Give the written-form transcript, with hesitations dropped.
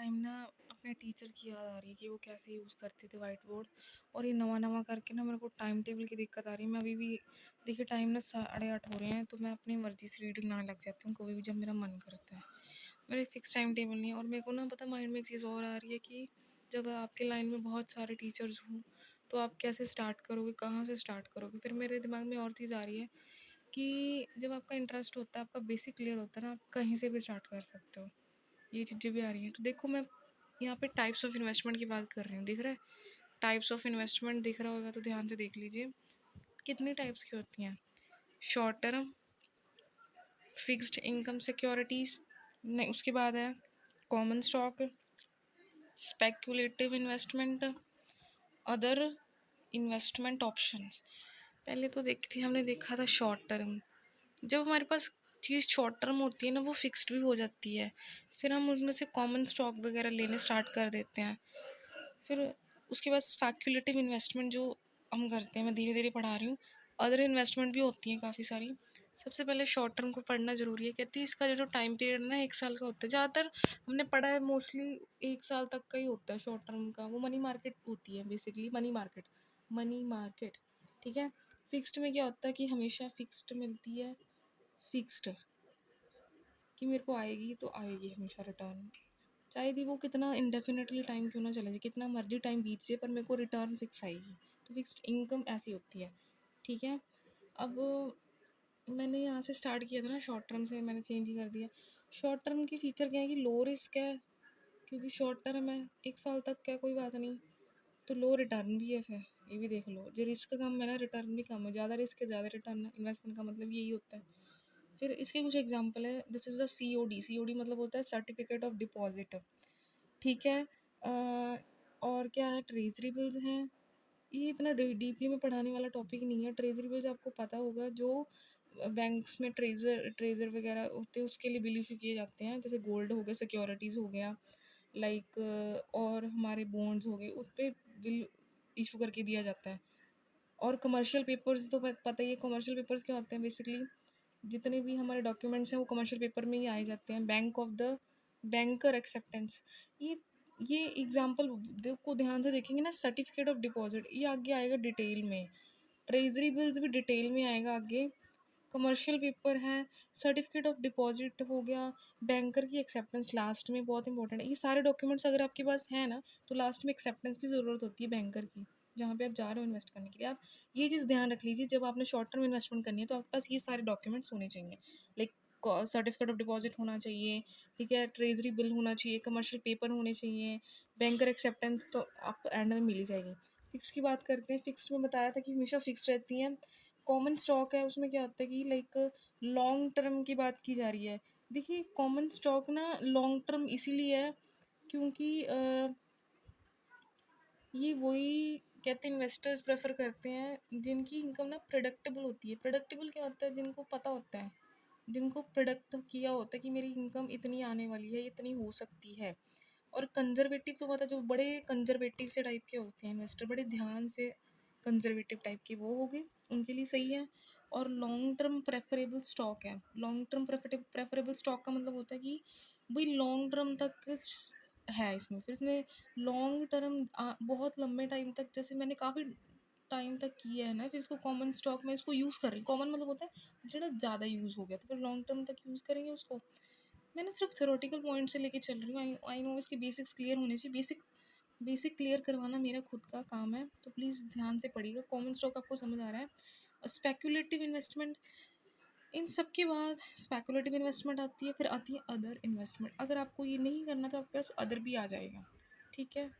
Time ना अपने teacher की याद आ रही है कि वो कैसे यूज़ करते थे व्हाइट बोर्ड। और ये नवा नवा करके ना मेरे को टाइम टेबल की दिक्कत आ रही है। मैं अभी भी देखिए टाइम ना 8:30 हो रहे हैं, तो मैं अपनी मर्ज़ी से रीडिंग लाने लग जाती हूँ कभी भी जब मेरा मन करता है। मेरा फिक्स टाइम टेबल नहीं है। और मेरे को ना पता माइंड में एक चीज़ और आ रही है कि जब आपके लाइन में बहुत सारे टीचर्स हों तो आप कैसे स्टार्ट करोगे, कहाँ से स्टार्ट करोगे। फिर मेरे दिमाग में और चीज़ आ रही है कि जब आपका इंटरेस्ट होता है, आपका बेसिक क्लियर होता है ना, आप कहीं से भी स्टार्ट कर सकते हो। ये चीज़ें भी आ रही हैं। तो देखो मैं यहाँ पे टाइप्स ऑफ इन्वेस्टमेंट की बात कर रही हूँ, दिख रहा है? टाइप्स ऑफ इन्वेस्टमेंट दिख रहा होगा तो ध्यान से देख लीजिए कितनी टाइप्स की होती हैं। Short term, fixed income securities, नहीं उसके बाद है common stock, speculative investment, other investment options. पहले तो हमने देखा था शॉर्ट टर्म। जब हमारे पास चीज़ शॉर्ट टर्म होती है ना, वो फिक्स्ड भी हो जाती है। फिर हम उनमें से कॉमन स्टॉक वगैरह लेने स्टार्ट कर देते हैं। फिर उसके बाद स्पेक्युलेटिव इन्वेस्टमेंट जो हम करते हैं, मैं धीरे धीरे पढ़ा रही हूँ। अदर इन्वेस्टमेंट भी होती हैं काफ़ी सारी। सबसे पहले शॉर्ट टर्म को पढ़ना ज़रूरी है। कहती है इसका जो टाइम पीरियड ना 1 साल का होता है। ज़्यादातर हमने पढ़ा है मोस्टली 1 साल तक का ही होता है शॉर्ट टर्म का। वो मनी मार्केट होती है बेसिकली, मनी मार्केट। ठीक है। फिक्स्ड में क्या होता है कि हमेशा फिक्स्ड मिलती है, फिक्स्ड कि मेरे को आएगी तो आएगी हमेशा रिटर्न, चाहे दी वो कितना इंडेफिनेटली टाइम क्यों ना चले जाए, कितना मर्जी टाइम बीत जाए, पर मेरे को रिटर्न फिक्स आएगी। तो फिक्स्ड इनकम ऐसी होती है। ठीक है। अब मैंने यहाँ से स्टार्ट किया था ना, शॉर्ट टर्म से मैंने चेंज ही कर दिया। शॉर्ट टर्म की फीचर क्या है कि लो रिस्क है, क्योंकि शॉर्ट टर्म है 1 साल तक का, कोई बात नहीं। तो लो रिटर्न भी है। फिर ये भी देख लो, जो रिस्क कम है ना, रिटर्न भी कम है। ज़्यादा रिस्क है ज़्यादा रिटर्न है, इन्वेस्टमेंट का मतलब यही होता है। फिर इसके कुछ एग्जांपल है। दिस इज़ द COD मतलब होता है सर्टिफिकेट ऑफ डिपॉजिट। ठीक है। और क्या है, ट्रेजरी बिल्स हैं। ये इतना डीपली में पढ़ाने वाला टॉपिक नहीं है। ट्रेजरी बिल्स आपको पता होगा, जो बैंक्स में ट्रेजर वगैरह होते हैं उसके लिए बिल इशू किए जाते हैं। जैसे गोल्ड हो गया, सिक्योरिटीज़ हो गया, लाइक और हमारे बॉन्ड्स हो गए, उस पर बिल इशू करके दिया जाता है। और कमर्शियल पेपर्स तो पता ही है। कमर्शियल पेपर्स क्या होते हैं बेसिकली, जितने भी हमारे डॉक्यूमेंट्स हैं वो कमर्शियल पेपर में ही आए जाते हैं। Bank of the banker acceptance, ये ये एग्जांपल को ध्यान से देखेंगे ना। सर्टिफिकेट ऑफ डिपॉजिट ये आगे आएगा डिटेल में। ट्रेजरी बिल्स भी डिटेल में आएगा आगे। कमर्शियल पेपर है, सर्टिफिकेट ऑफ डिपॉजिट हो गया, बैंकर की एक्सेप्टेंस लास्ट में बहुत इंपॉर्टेंट है। ये सारे डॉक्यूमेंट्स अगर आपके पास है ना, तो लास्ट में एक्सेप्टेंस भी ज़रूरत होती है बैंकर की, जहाँ पे आप जा रहे हो इन्वेस्ट करने के लिए। आप ये चीज़ ध्यान रख लीजिए, जब आपने शॉर्ट टर्म इन्वेस्टमेंट करनी है तो आपके पास ये सारे डॉक्यूमेंट्स होने चाहिए। लाइक सर्टिफिकेट ऑफ डिपॉजिट होना चाहिए, ठीक है, ट्रेजरी बिल होना चाहिए, कमर्शियल पेपर होने चाहिए, बैंकर एक्सेप्टेंस तो आप एंड में मिल ही जाएगी। फिक्स की बात करते हैं। फिक्स्ड में बताया था कि हमेशा फिक्स रहती हैं। कॉमन स्टॉक है, उसमें क्या होता है कि लाइक लॉन्ग टर्म की बात की जा रही है। देखिए कॉमन स्टॉक ना लॉन्ग टर्म इसीलिए है क्योंकि ये वही कहते हैं इन्वेस्टर्स प्रेफर करते हैं जिनकी इनकम ना प्रेडिक्टेबल होती है। प्रेडिक्टेबल क्या होता है, जिनको पता होता है, जिनको प्रेडिक्ट किया होता है कि मेरी इनकम इतनी आने वाली है, इतनी हो सकती है। और कंजर्वेटिव तो पता, जो बड़े कंजर्वेटिव से टाइप के होते हैं इन्वेस्टर, बड़े ध्यान से कंजर्वेटिव टाइप के, वो हो गए, उनके लिए सही है। और लॉन्ग टर्म प्रेफरेबल स्टॉक है। लॉन्ग टर्म प्रेफरेबल स्टॉक का मतलब होता है कि भाई लॉन्ग टर्म तक है इसमें। फिर इसमें लॉन्ग टर्म बहुत लंबे टाइम तक, जैसे मैंने काफ़ी टाइम तक किया है ना, फिर इसको कॉमन स्टॉक में इसको यूज़ कर रही हूँ। कॉमन मतलब होता है जो ज़्यादा यूज़ हो गया, तो फिर लॉन्ग टर्म तक यूज़ करेंगे उसको। मैंने सिर्फ थ्योरेटिकल पॉइंट से लेके चल रही हूँ। आई नो इसके बेसिक्स क्लियर होने चाहिए। बेसिक क्लियर करवाना मेरा खुद का काम है, तो प्लीज़ ध्यान से पढ़िएगा। कॉमन स्टॉक आपको समझ आ रहा है। स्पेक्युलेटिव इन्वेस्टमेंट, इन सब के बाद स्पेकुलेटिव इन्वेस्टमेंट आती है, फिर आती है अदर इन्वेस्टमेंट। अगर आपको ये नहीं करना तो आपके पास अदर भी आ जाएगा। ठीक है।